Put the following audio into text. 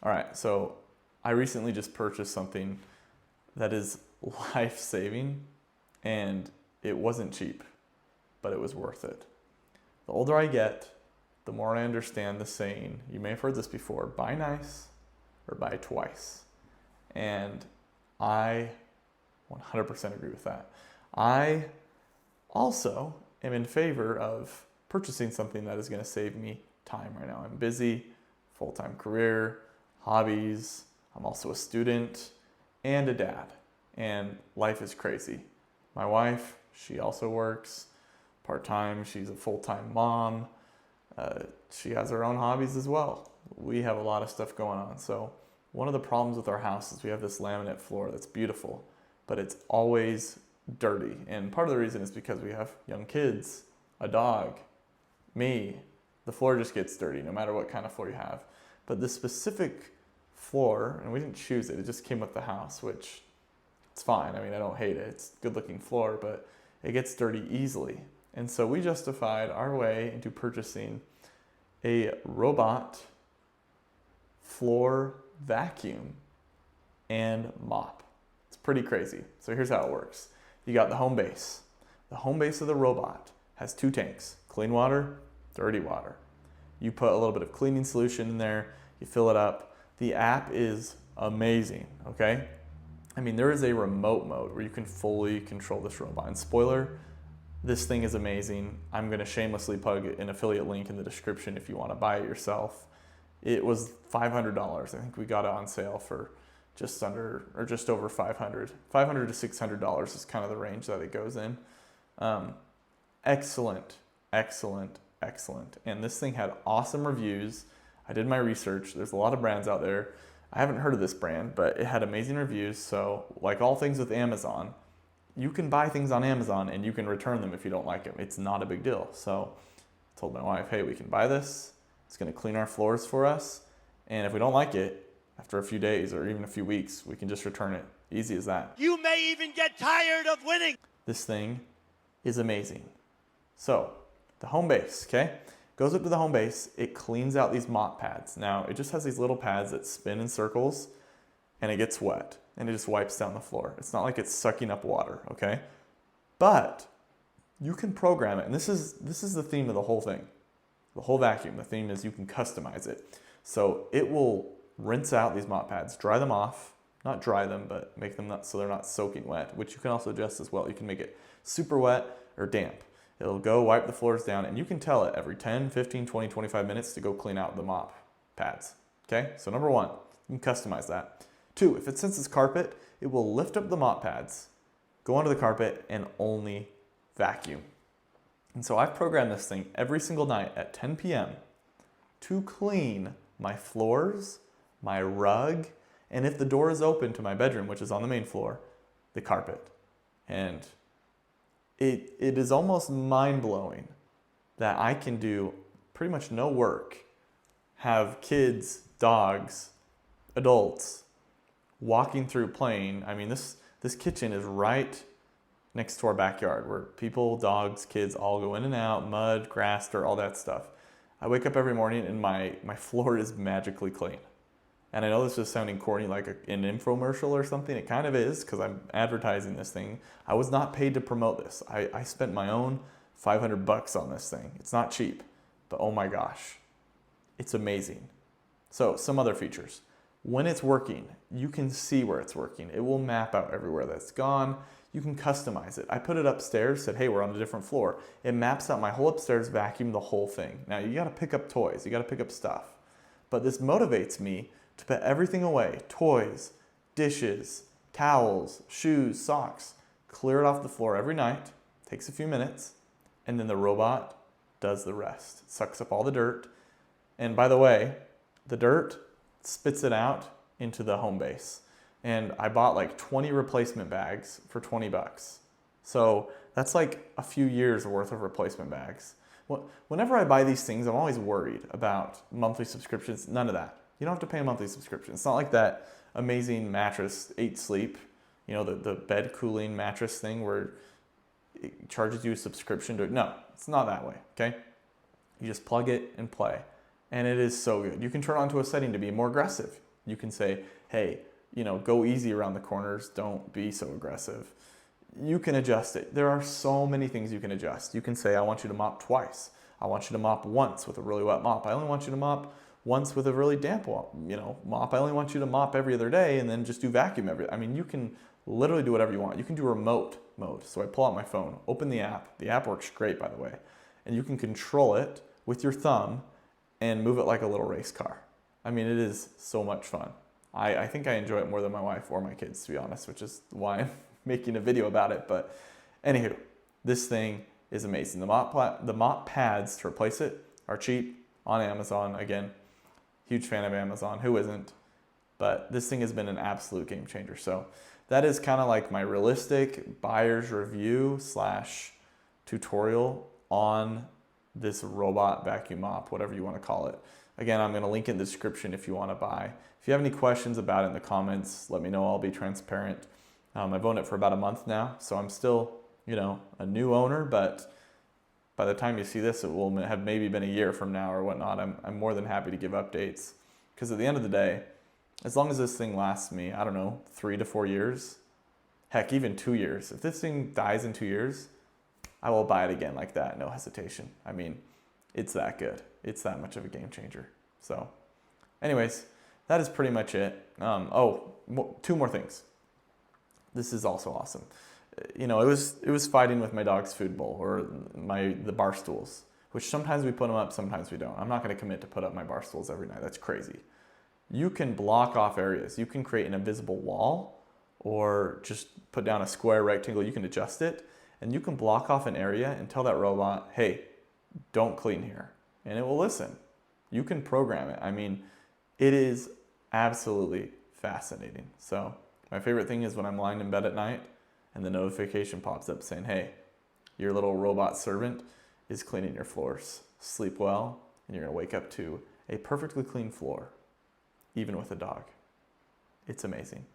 All right, so I recently just purchased something that is life-saving, and it wasn't cheap, but it was worth it. The older I get, the more I understand the saying, you may have heard this before, buy nice or buy twice. And I 100% agree with that. I also am in favor of purchasing something that is going to save me time right now. I'm busy, full-time career, hobbies. I'm also a student and a dad, and life is crazy. My wife, she also works part-time. She's a full-time mom. She has her own hobbies as well. We have a lot of stuff going on. So one of the problems with our house is we have this laminate floor that's beautiful, but it's always dirty. And part of the reason is because we have young kids, a dog, me. The floor just gets dirty no matter what kind of floor you have. But this specific floor, and we didn't choose it, it just came with the house, which it's fine. I mean, I don't hate it. It's a good looking floor, but it gets dirty easily. And so we justified our way into purchasing a robot floor vacuum and mop. It's pretty crazy. So here's how it works. You got the home base. The home base of the robot has 2 tanks, clean water, dirty water. You put a little bit of cleaning solution in there, you fill it up. The app is amazing, okay? I mean, there is a remote mode where you can fully control this robot. And spoiler, this thing is amazing. I'm going to shamelessly plug an affiliate link in the description if you want to buy it yourself. It was $500. I think we got it on sale for just under or just over $500. $500 to $600 is kind of the range that it goes in. Excellent, excellent, excellent. And this thing had awesome reviews. I did my research. There's a lot of brands out there. I haven't heard of this brand, but it had amazing reviews. So like all things with Amazon, you can buy things on Amazon and you can return them if you don't like them. It's not a big deal. So I told my wife, hey, we can buy this. It's going to clean our floors for us. And if we don't like it, after a few days or even a few weeks, we can just return it. Easy as that. You may even get tired of winning. This thing is amazing. So the home base, okay? Goes up to the home base. It cleans out these mop pads. Now, it just has these little pads that spin in circles and it gets wet and it just wipes down the floor. It's not like it's sucking up water, okay? But you can program it. And this is the theme of the whole thing. The whole vacuum, the theme is you can customize it. So it will rinse out these mop pads, dry them off, not dry them, but make them not so they're not soaking wet, which you can also adjust as well. You can make it super wet or damp. It'll go wipe the floors down, and you can tell it every 10, 15, 20, 25 minutes to go clean out the mop pads. Okay, so number 1, you can customize that. 2, if it senses carpet, it will lift up the mop pads, go onto the carpet, and only vacuum. And so I've programmed this thing every single night at 10 p.m. to clean my floors, my rug, and if the door is open to my bedroom, which is on the main floor, the carpet. And it is almost mind-blowing that I can do pretty much no work, have kids, dogs, adults walking through playing. I mean, this kitchen is right next to our backyard where people, dogs, kids all go in and out, mud, grass, dirt, all that stuff. I wake up every morning and my floor is magically clean. And I know this is sounding corny like an infomercial or something. It kind of is because I'm advertising this thing. I was not paid to promote this. I spent my own $500 on this thing. It's not cheap, but oh my gosh, it's amazing. So some other features. When it's working, you can see where it's working. It will map out everywhere that's gone. You can customize it. I put it upstairs, said, hey, we're on a different floor. It maps out my whole upstairs vacuum, the whole thing. Now you gotta pick up toys, you gotta pick up stuff. But this motivates me to put everything away, toys, dishes, towels, shoes, socks, clear it off the floor every night, takes a few minutes, and then the robot does the rest. It sucks up all the dirt. And by the way, the dirt spits it out into the home base. And I bought like 20 replacement bags for $20. So that's like a few years worth of replacement bags. Whenever I buy these things, I'm always worried about monthly subscriptions. None of that. You don't have to pay a monthly subscription. It's not like that amazing mattress, 8 Sleep, you know, the bed cooling mattress thing where it charges you a subscription to it. No, it's not that way, okay? You just plug it and play. And it is so good. You can turn on to a setting to be more aggressive. You can say, hey, go easy around the corners. Don't be so aggressive. You can adjust it. There are so many things you can adjust. You can say, I want you to mop twice. I want you to mop once with a really wet mop. I only want you to mop once with a really damp mop. I only want you to mop every other day and then just do vacuum you can literally do whatever you want. You can do remote mode. So I pull out my phone, open the app. The app works great, by the way. And you can control it with your thumb and move it like a little race car. It is so much fun. I think I enjoy it more than my wife or my kids, to be honest, which is why I'm making a video about it. But anywho, this thing is amazing. The mop pads to replace it are cheap on Amazon. Again, huge fan of Amazon. Who isn't? But this thing has been an absolute game changer. So that is kind of like my realistic buyer's review / tutorial on this robot vacuum mop, whatever you want to call it. Again, I'm going to link in the description if you want to buy. If you have any questions about it in the comments, let me know. I'll be transparent. I've owned it for about a month now, so I'm still, a new owner, but by the time you see this, it will have maybe been a year from now or whatnot. I'm more than happy to give updates, because at the end of the day, as long as this thing lasts me, 3 to 4 years, heck, even 2 years. If this thing dies in 2 years, I will buy it again like that, no hesitation. It's that good. It's that much of a game changer. So anyways, that is pretty much it. 2 more things. This is also awesome. It was fighting with my dog's food bowl or the bar stools, which sometimes we put them up, sometimes we don't. I'm not going to commit to put up my bar stools every night. That's crazy. You can block off areas. You can create an invisible wall or just put down a square rectangle. You can adjust it and you can block off an area and tell that robot, hey, don't clean here. And it will listen. You can program it. It is absolutely fascinating. So my favorite thing is when I'm lying in bed at night and the notification pops up saying, hey, your little robot servant is cleaning your floors. Sleep well, and you're going to wake up to a perfectly clean floor, even with a dog. It's amazing.